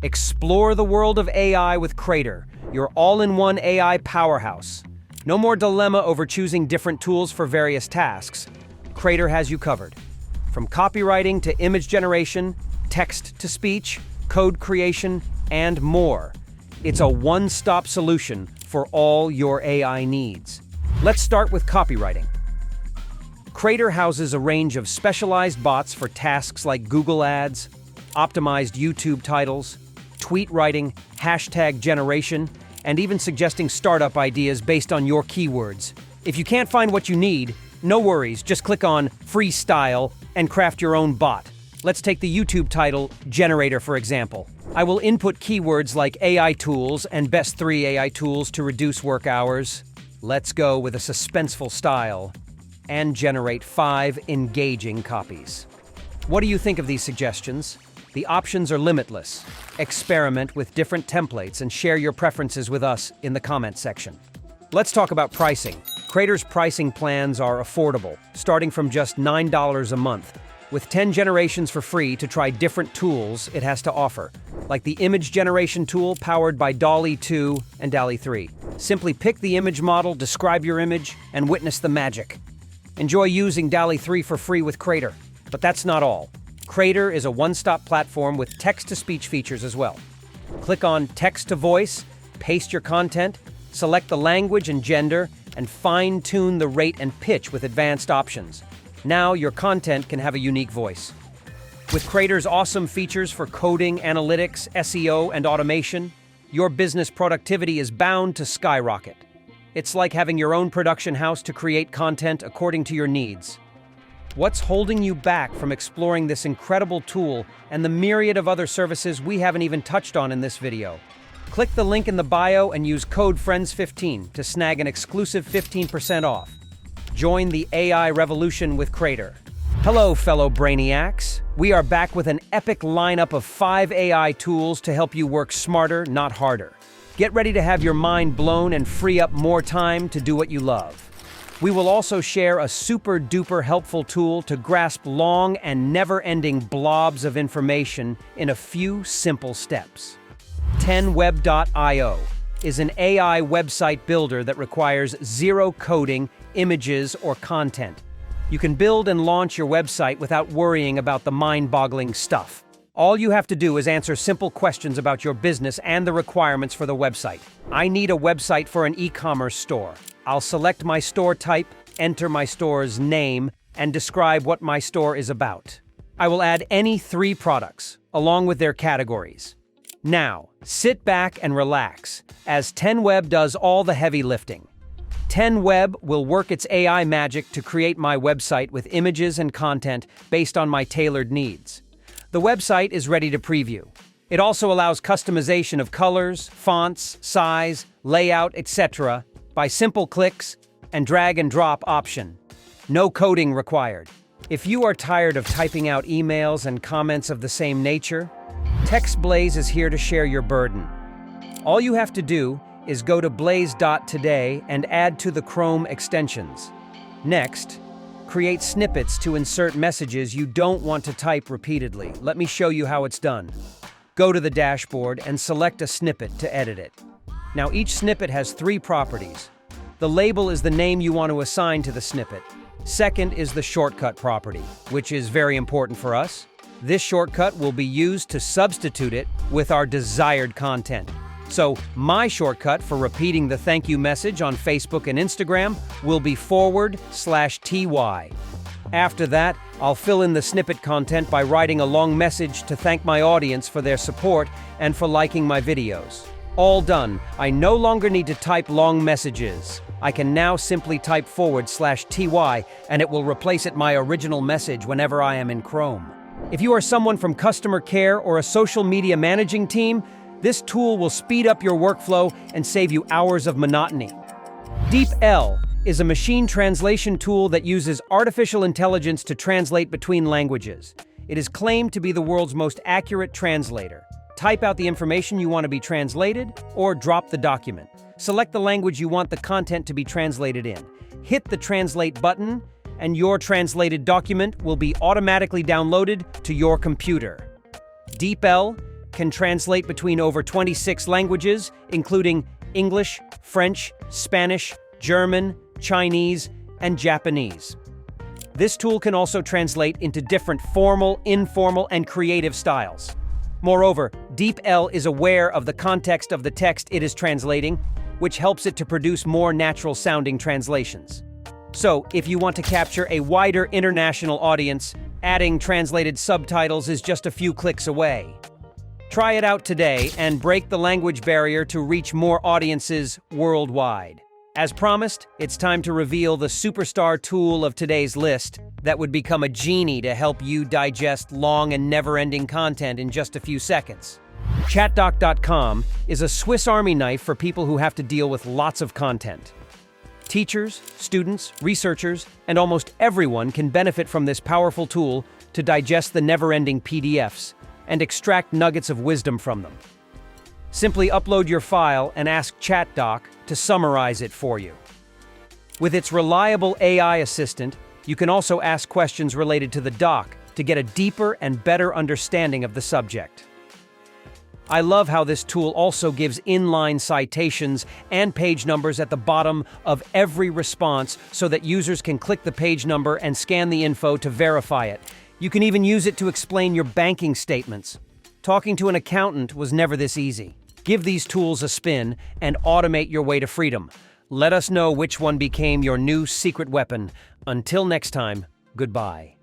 Explore the world of AI with Krater, your all-in-one AI powerhouse. No more dilemma over choosing different tools for various tasks. Krater has you covered. From copywriting to image generation, text to speech, code creation, and more. It's a one-stop solution for all your AI needs. Let's start with copywriting. Krater houses a range of specialized bots for tasks like Google Ads, optimized YouTube titles, tweet writing, hashtag generation, and even suggesting startup ideas based on your keywords. If you can't find what you need, no worries, just click on Freestyle and craft your own bot. Let's take the YouTube title generator, for example. I will input keywords like AI tools and best 3 AI tools to reduce work hours. Let's go with a suspenseful style and generate 5 engaging copies. What do you think of these suggestions? The options are limitless. Experiment with different templates and share your preferences with us in the comment section. Let's talk about pricing. Krater's pricing plans are affordable, starting from just $9 a month, with 10 generations for free to try different tools it has to offer, like the image generation tool powered by DALL-E 2 and DALL-E 3. Simply pick the image model, describe your image, and witness the magic. Enjoy using DALL-E 3 for free with Krater. But that's not all. Krater is a one-stop platform with text-to-speech features as well. Click on text-to-voice, paste your content, select the language and gender, and fine-tune the rate and pitch with advanced options. Now your content can have a unique voice. With Krater's awesome features for coding, analytics, SEO, and automation, your business productivity is bound to skyrocket. It's like having your own production house to create content according to your needs. What's holding you back from exploring this incredible tool and the myriad of other services we haven't even touched on in this video? Click the link in the bio and use code FRIENDS15 to snag an exclusive 15% off. Join the AI revolution with Krater. Hello, fellow brainiacs. We are back with an epic lineup of 5 AI tools to help you work smarter, not harder. Get ready to have your mind blown and free up more time to do what you love. We will also share a super-duper helpful tool to grasp long and never-ending blobs of information in a few simple steps. 10web.io is an AI website builder that requires zero coding, images, or content. You can build and launch your website without worrying about the mind-boggling stuff. All you have to do is answer simple questions about your business and the requirements for the website. I need a website for an e-commerce store. I'll select my store type, enter my store's name, and describe what my store is about. I will add any 3 products, along with their categories. Now, sit back and relax, as 10web does all the heavy lifting. 10web will work its AI magic to create my website with images and content based on my tailored needs. The website is ready to preview. It also allows customization of colors, fonts, size, layout, etc. by simple clicks and drag and drop option. No coding required. If you are tired of typing out emails and comments of the same nature, TextBlaze is here to share your burden. All you have to do is go to blaze.today and add to the Chrome extensions. Next, create snippets to insert messages you don't want to type repeatedly. Let me show you how it's done. Go to the dashboard and select a snippet to edit it. Now each snippet has 3 properties. The label is the name you want to assign to the snippet. Second is the shortcut property, which is very important for us. This shortcut will be used to substitute it with our desired content. So my shortcut for repeating the thank you message on Facebook and Instagram will be /ty. After that, I'll fill in the snippet content by writing a long message to thank my audience for their support and for liking my videos. All done. I no longer need to type long messages. I can now simply type /ty and it will replace my original message whenever I am in Chrome. If you are someone from customer care or a social media managing team, this tool will speed up your workflow and save you hours of monotony. DeepL is a machine translation tool that uses artificial intelligence to translate between languages. It is claimed to be the world's most accurate translator. Type out the information you want to be translated, or drop the document. Select the language you want the content to be translated in. Hit the Translate button, and your translated document will be automatically downloaded to your computer. DeepL can translate between over 26 languages, including English, French, Spanish, German, Chinese, and Japanese. This tool can also translate into different formal, informal, and creative styles. Moreover, DeepL is aware of the context of the text it is translating, which helps it to produce more natural-sounding translations. So, if you want to capture a wider international audience, adding translated subtitles is just a few clicks away. Try it out today and break the language barrier to reach more audiences worldwide. As promised, it's time to reveal the superstar tool of today's list that would become a genie to help you digest long and never-ending content in just a few seconds. ChatDoc.com is a Swiss Army knife for people who have to deal with lots of content. Teachers, students, researchers, and almost everyone can benefit from this powerful tool to digest the never-ending PDFs and extract nuggets of wisdom from them. Simply upload your file and ask ChatDoc to summarize it for you. With its reliable AI assistant, you can also ask questions related to the doc to get a deeper and better understanding of the subject. I love how this tool also gives inline citations and page numbers at the bottom of every response so that users can click the page number and scan the info to verify it. You can even use it to explain your banking statements. Talking to an accountant was never this easy. Give these tools a spin and automate your way to freedom. Let us know which one became your new secret weapon. Until next time, goodbye.